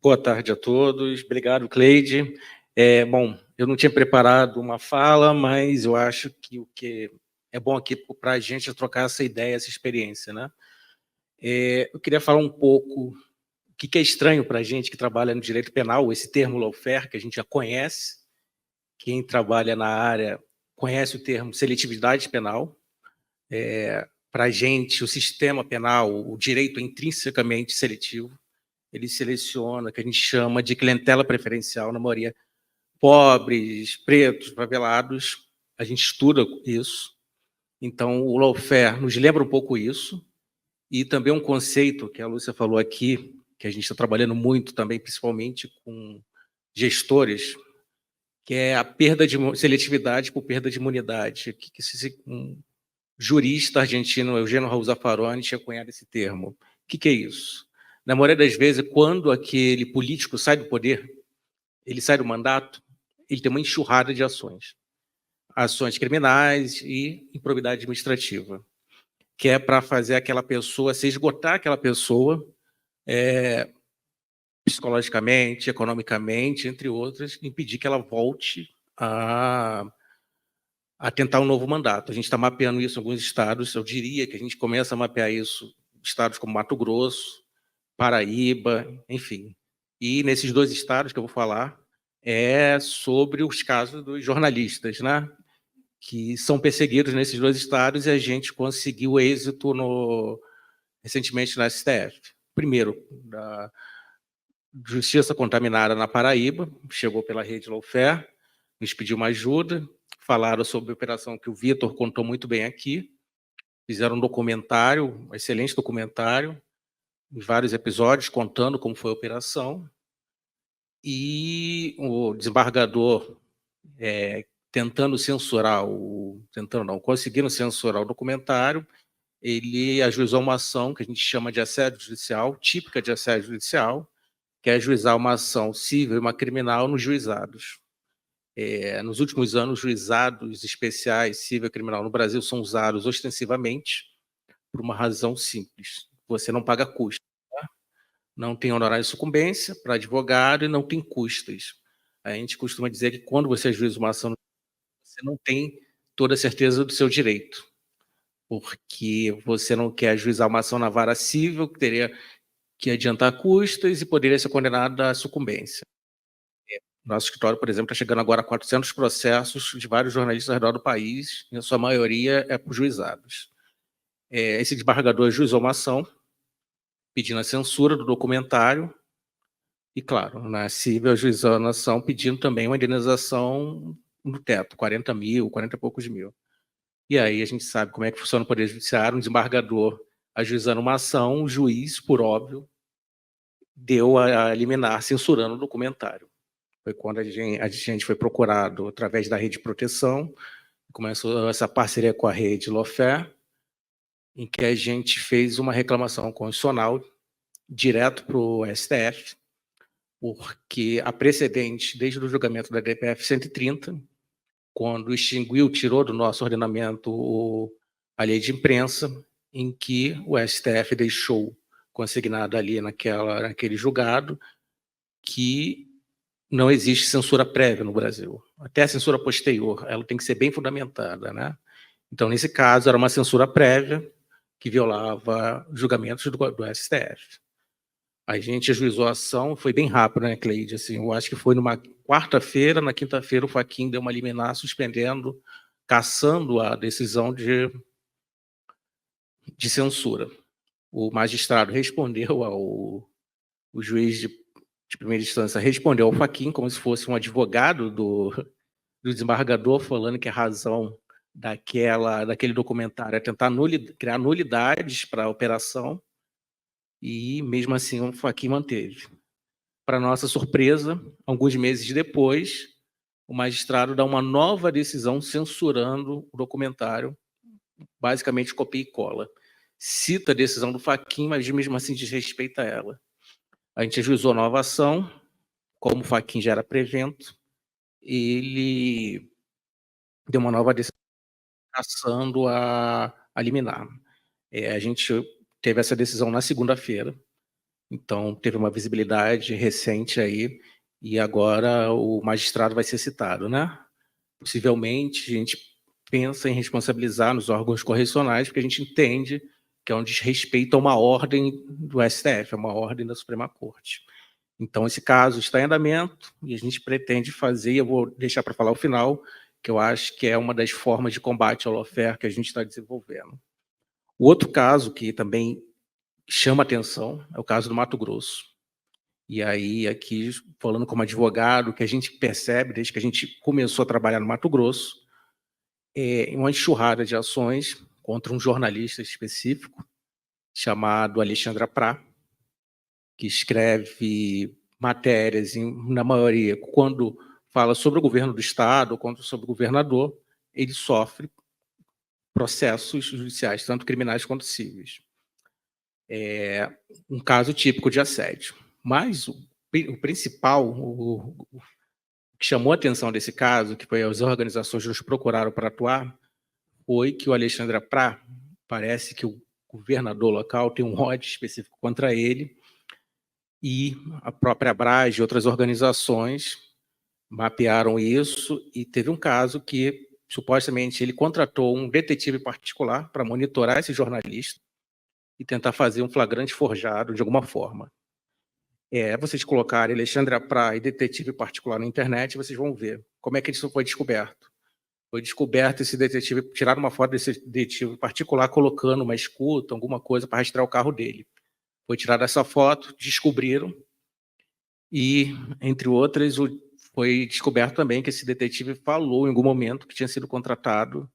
Boa tarde a todos. Obrigado, Cleide. Bom, eu não tinha preparado uma fala, mas eu acho que o que é bom aqui para a gente é trocar essa ideia, essa experiência, né? Eu queria falar um pouco o que é estranho para a gente que trabalha no direito penal, esse termo lawfare, que a gente já conhece. Quem trabalha na área conhece o termo seletividade penal. Para a gente, o sistema penal, o direito é intrinsecamente seletivo. Ele seleciona, que a gente chama de clientela preferencial, na maioria pobres, pretos, favelados. A gente estuda isso. Então, o lawfare nos lembra um pouco isso. E também um conceito que a Lúcia falou aqui, que a gente está trabalhando muito também, principalmente com gestores, que é a perda de seletividade por perda de imunidade. Um jurista argentino, Eugênio Raul Zaffaroni, tinha cunhado esse termo. O que é isso? Na maioria das vezes, quando aquele político sai do poder, ele sai do mandato, ele tem uma enxurrada de ações. Ações criminais e improbidade administrativa, que é para fazer aquela pessoa, se esgotar aquela pessoa, psicologicamente, economicamente, entre outras, impedir que ela volte a tentar um novo mandato. A gente está mapeando isso em alguns estados, eu diria que a gente começa a mapear isso em estados como Mato Grosso, Paraíba, enfim. E nesses dois estados que eu vou falar é sobre os casos dos jornalistas, né? Que são perseguidos nesses dois estados e a gente conseguiu êxito recentemente na STF. Primeiro, da Justiça Contaminada na Paraíba, chegou pela rede Lawfare, nos pediu uma ajuda, falaram sobre a operação que o Vitor contou muito bem aqui, fizeram um documentário, um excelente documentário, em vários episódios, contando como foi a operação, e o desembargador tentando censurar conseguindo censurar o documentário, ele ajuizou uma ação que a gente chama de assédio judicial, típica de assédio judicial, que é ajuizar uma ação civil e uma criminal nos juizados. Nos últimos anos, juizados especiais, civil e criminal no Brasil são usados ostensivamente por uma razão simples: você não paga custos, tá? Não tem honorário de sucumbência para advogado e não tem custas. A gente costuma dizer que quando você ajuiza uma ação, você não tem toda a certeza do seu direito, porque você não quer ajuizar uma ação na vara civil, que teria que adiantar custas e poderia ser condenado à sucumbência. Nosso escritório, por exemplo, está chegando agora a 400 processos de vários jornalistas ao redor do país, e a sua maioria é por juizados. Esse desembargador ajuizou uma ação pedindo a censura do documentário e, claro, na civil ajuizando a ação pedindo também uma indenização no teto, 40 mil, 40 e poucos mil. E aí a gente sabe como é que funciona o Poder Judiciário, um desembargador ajuizando uma ação, o juiz, por óbvio, deu a liminar censurando o documentário. Foi quando a gente foi procurado através da rede de proteção, começou essa parceria com a rede Lawfare, em que a gente fez uma reclamação constitucional direto para o STF, porque a precedente, desde o julgamento da DPF 130, quando extinguiu, tirou do nosso ordenamento a lei de imprensa, em que o STF deixou consignado ali naquele julgado que não existe censura prévia no Brasil. Até a censura posterior, ela tem que ser bem fundamentada, né? Então, nesse caso, era uma censura prévia que violava julgamentos do STF. A gente ajuizou a ação, foi bem rápido, né, Cleide? Assim, eu acho que foi numa quarta-feira, na quinta-feira o Fachin deu uma liminar suspendendo, cassando a decisão de censura. O magistrado respondeu o juiz de primeira instância respondeu ao Fachin como se fosse um advogado do desembargador, falando que a razão daquele documentário é tentar criar nulidades para a operação, e mesmo assim o Fachin manteve. Para nossa surpresa, alguns meses depois, o magistrado dá uma nova decisão censurando o documentário, basicamente copia e cola. Cita a decisão do Fachin, mas mesmo assim desrespeita ela. A gente ajuizou nova ação, como o Fachin já era prevento, ele deu uma nova decisão cassando a liminar. A gente teve essa decisão na segunda-feira. Então, teve uma visibilidade recente aí, e agora o magistrado vai ser citado, né? Possivelmente, a gente pensa em responsabilizar nos órgãos correcionais, porque a gente entende que é um desrespeito a uma ordem do STF, é uma ordem da Suprema Corte. Então, esse caso está em andamento e a gente pretende fazer, e eu vou deixar para falar o final, que eu acho que é uma das formas de combate ao lawfare que a gente está desenvolvendo. O outro caso que também chama atenção é o caso do Mato Grosso. E aí, aqui, falando como advogado, o que a gente percebe desde que a gente começou a trabalhar no Mato Grosso é uma enxurrada de ações contra um jornalista específico chamado Alexandre Prat, que escreve matérias, na maioria, quando fala sobre o governo do Estado, ou quando sobre o governador, ele sofre processos judiciais, tanto criminais quanto cíveis. É um caso típico de assédio. Mas o principal, o que chamou a atenção desse caso, que foi as organizações que nos procuraram para atuar, foi que o Alexandre Prat, parece que o governador local tem um ódio específico contra ele, e a própria Abras e outras organizações mapearam isso, e teve um caso que, supostamente, ele contratou um detetive particular para monitorar esse jornalista e tentar fazer um flagrante forjado de alguma forma. Vocês colocarem Alexandre Prat e detetive particular na internet, vocês vão ver como é que isso foi descoberto. Foi descoberto esse detetive, tiraram uma foto desse detetive particular colocando uma escuta, alguma coisa para rastrear o carro dele. Foi tirada essa foto, descobriram, e, entre outras, foi descoberto também que esse detetive falou em algum momento que tinha sido contratado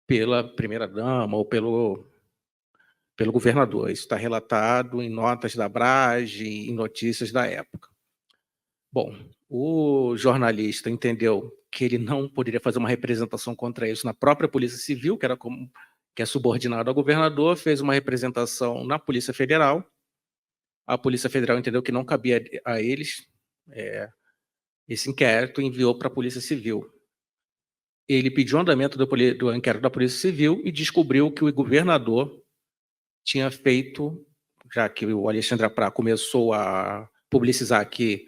pela primeira-dama ou pelo governador. Isso está relatado em notas da Abras e em notícias da época. Bom, o jornalista entendeu que ele não poderia fazer uma representação contra isso na própria Polícia Civil, que é subordinado ao governador, fez uma representação na Polícia Federal. A Polícia Federal entendeu que não cabia a eles esse inquérito e enviou para a Polícia Civil. Ele pediu o andamento do inquérito da Polícia Civil e descobriu que o governador tinha feito, já que o Alexandre Prat começou a publicizar que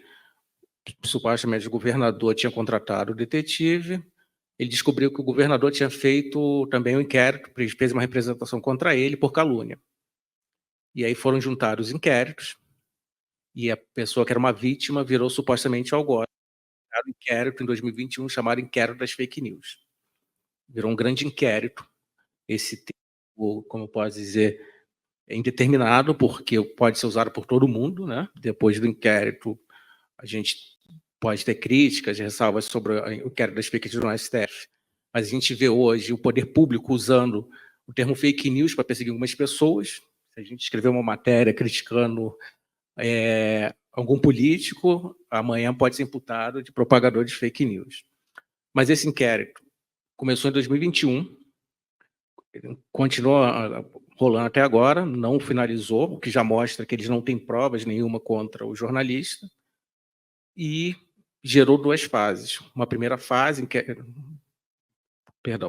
supostamente o governador tinha contratado o detetive, ele descobriu que o governador tinha feito também um inquérito, fez uma representação contra ele por calúnia. E aí foram juntados os inquéritos, e a pessoa que era uma vítima virou supostamente algoz. Um inquérito em 2021 chamado Inquérito das Fake News. Virou um grande inquérito. Esse termo, como eu posso dizer, é indeterminado, porque pode ser usado por todo mundo, né? Depois do inquérito, a gente pode ter críticas e ressalvas sobre o inquérito das fake news no STF, mas a gente vê hoje o poder público usando o termo fake news para perseguir algumas pessoas. Se a gente escrever uma matéria criticando algum político, amanhã pode ser imputado de propagador de fake news. Mas esse inquérito começou em 2021, continua rolando até agora, não finalizou, o que já mostra que eles não têm provas nenhuma contra o jornalista, e gerou duas fases. Uma primeira fase,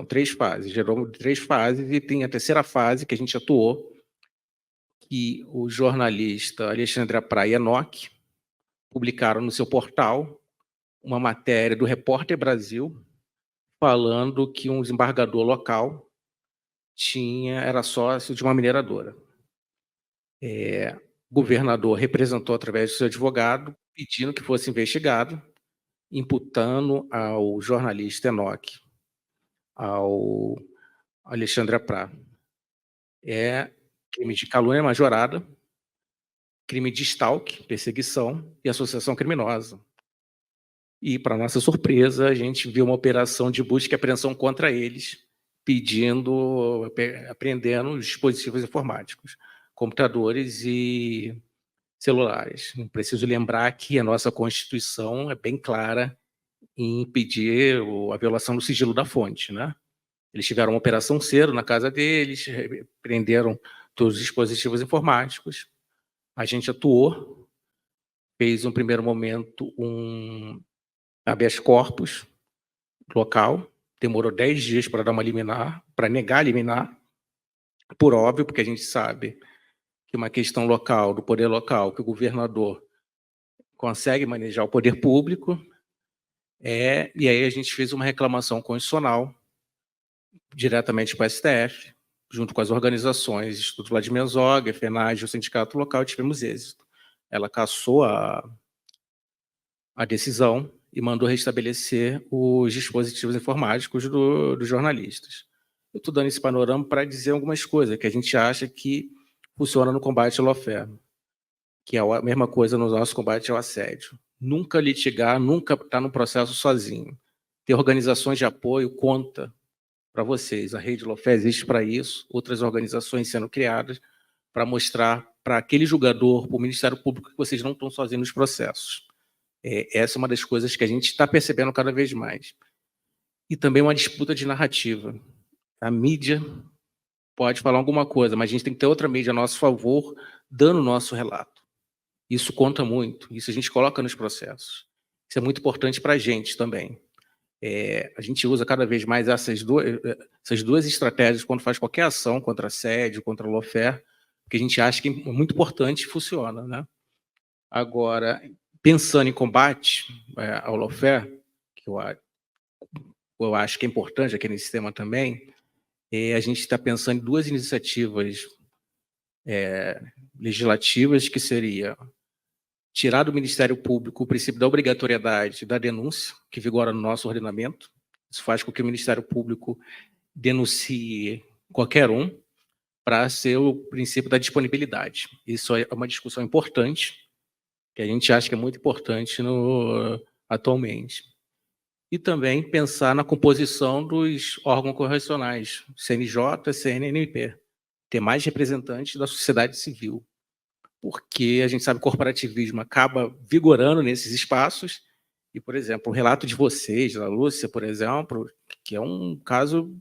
três fases, gerou três fases, e tem a terceira fase que a gente atuou, que o jornalista Alexandre Prat e Enoch publicaram no seu portal uma matéria do Repórter Brasil falando que um desembargador local era sócio de uma mineradora. O governador representou através do seu advogado, pedindo que fosse investigado, imputando ao jornalista Enoch, ao Alexandre Prat, crime de calúnia majorada, crime de stalking, perseguição e associação criminosa. E, para nossa surpresa, a gente viu uma operação de busca e apreensão contra eles, apreendendo dispositivos informáticos, computadores e celulares. Preciso lembrar que a nossa Constituição é bem clara em impedir a violação do sigilo da fonte, né? Eles tiveram uma operação Cero na casa deles, prenderam todos os dispositivos informáticos. A gente atuou, fez, no primeiro momento, um habeas corpus local, demorou 10 dias para dar uma liminar, para negar a liminar, por óbvio, porque a gente sabe que uma questão local, do poder local, que o governador consegue manejar o poder público, e aí a gente fez uma reclamação constitucional diretamente para o STF, junto com as organizações, Instituto Vladimir Herzog, FENAGE, o sindicato local, e tivemos êxito. Ela cassou a decisão e mandou restabelecer os dispositivos informáticos dos jornalistas. Eu estou dando esse panorama para dizer algumas coisas que a gente acha que funciona no combate ao lawfare, que é a mesma coisa no nosso combate ao assédio. Nunca litigar, nunca estar no processo sozinho. Ter organizações de apoio conta para vocês. A rede lawfare existe para isso, outras organizações sendo criadas para mostrar para aquele julgador, para o Ministério Público, que vocês não estão sozinhos nos processos. Essa é uma das coisas que a gente está percebendo cada vez mais. E também uma disputa de narrativa. A mídia pode falar alguma coisa, mas a gente tem que ter outra mídia a nosso favor, dando o nosso relato. Isso conta muito, isso a gente coloca nos processos. Isso é muito importante para a gente também. A gente usa cada vez mais essas duas estratégias quando faz qualquer ação contra assédio, contra lawfare, porque a gente acha que é muito importante e funciona, né? Agora, pensando em combate ao lawfare, que eu acho que é importante aqui nesse tema também, a gente está pensando em duas iniciativas legislativas, que seria tirar do Ministério Público o princípio da obrigatoriedade da denúncia, que vigora no nosso ordenamento. Isso faz com que o Ministério Público denuncie qualquer um, para ser o princípio da disponibilidade. Isso é uma discussão importante, que a gente acha que é muito importante atualmente. E também pensar na composição dos órgãos correcionais, CNJ, CNMP, ter mais representantes da sociedade civil, porque a gente sabe que o corporativismo acaba vigorando nesses espaços, e, por exemplo, o relato de vocês, da Lúcia, por exemplo, que é um caso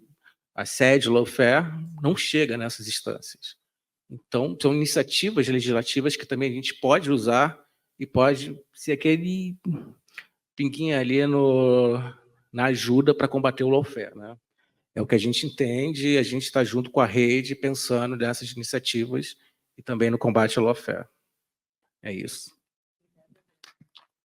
assédio, lawfare, não chega nessas instâncias. Então, são iniciativas legislativas que também a gente pode usar e pode ser aquele pinguinho ali na ajuda para combater o lawfare, né? É o que a gente entende, e a gente está junto com a rede pensando nessas iniciativas e também no combate ao lawfare. É isso.